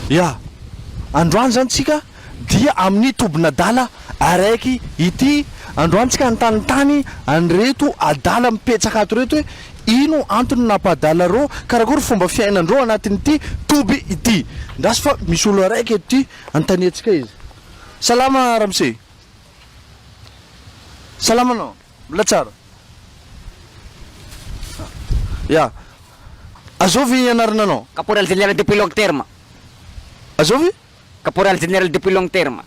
Ya androany zany tsika dia amin'ny tobina dala araiky ity androany tsika antanytany anreto adala mipetsaka ato reto hoe ino antony nampadala reo karakory fomba fiainandreo anatin'ity toby ity ndrasy fa misy olo araiky eto ty antaniatsika izy. Salama Ramse. Salama anao mbola tsara. Ya azovy ianarana anao? Caporal général depuis long terme. Azovy? Caporal général depuis long terme.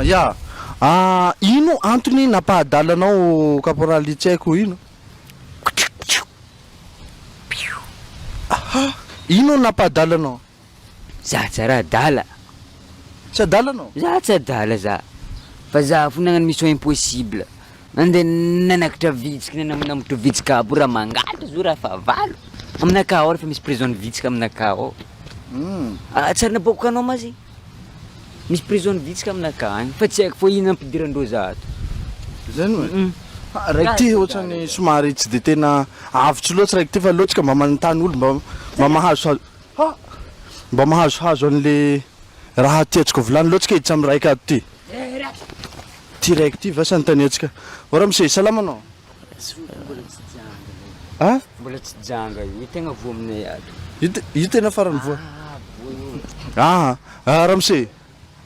Ya ino antony napahadalanao caporal tsy haiko ino? Ino napahadalanao? Za tsara dala. Tsy adalanao? Za tsy adala za. Fa za fo nagnano mission impossible. Andeha nanakitra vitsika namotro vitsika aby raha mangalatra zo raha fa valo. Aminaka ao refa misy prison vitsika aminaka ao. Tsara naboaka anao mazy. Misy prison vitsika aminaka agny fa tsy haiko fo ino ampidirandreo za ato. Zany hoe raiky ty ohatrany somary tsy de tena avitsy loatsy raiky ty fa loatsika mba manontany olo mba mahazo mba mahazohazo an'le raha tiatsika volany loatsika hiditsy amin'ny raiky ato ty. Ty raiky ty vasa antaniatsika. Ora Mse, salama anao? Mbola tsy janga io tegna vo aminay ato. Io tena farany voa. Ramse,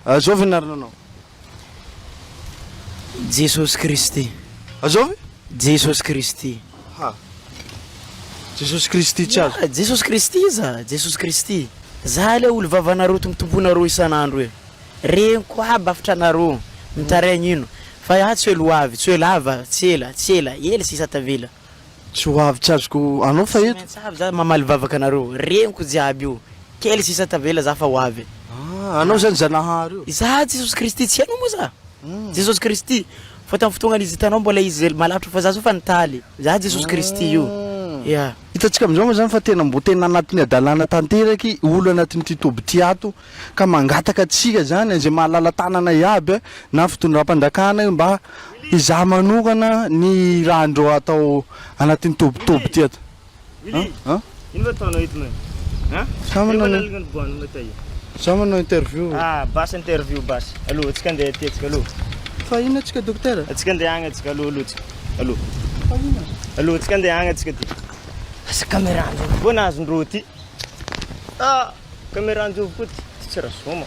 azovy anarana anao? Jesosy Kristy. Azovy? Jesosy Kristy. Jesosy Kristy tsy azo. Jesosy Kristy za, Jesosy Kristy. Za le olo vavanareo tombotomponareo isan'andro e. Reniko aby afatra anareo mitaraigny ino. Fa yaha tsy elo avy, tsy elo ava, tsy ela, ela sisa tavela. Tsy ho avy tsy azoko anao fa eto. Tsy avy za mamaly vavaka anareo, reniko jiaby io. Kely sisa tavela za fa ho avy. Anao zany Zanahary io. Za Jesosy Kristy tsy hainao moa za. Jesosy Kristy. Fa tamin'ny fotoana izy hitanao mbola izy malavitra fa za so fa nitaly. Za Jesosy Kristy io. Ya. Hitantsika amizao moa zany fa tena mbo tena anatin'ny adalana tanteraky olo anatin'ity toby ty ato ka mangataka atsika zany izay mahalala tanana iaby na fitondram-pandakana mba izaha manokana ny raha andreo atao anatin'ny toby ty ato. Ino ataonao eto man? Sa manao interview. Basy interview basy. Allô, atsika andeha aty atsika allô. Fa ino atsika docteur? Atsika andeha agny atsika allô atsika. Allô. Allô, atsika andeha agny atsika ty. Asa caméra andro. Bona azondreo ty. Caméra anjovy koa ty tsy raha soma.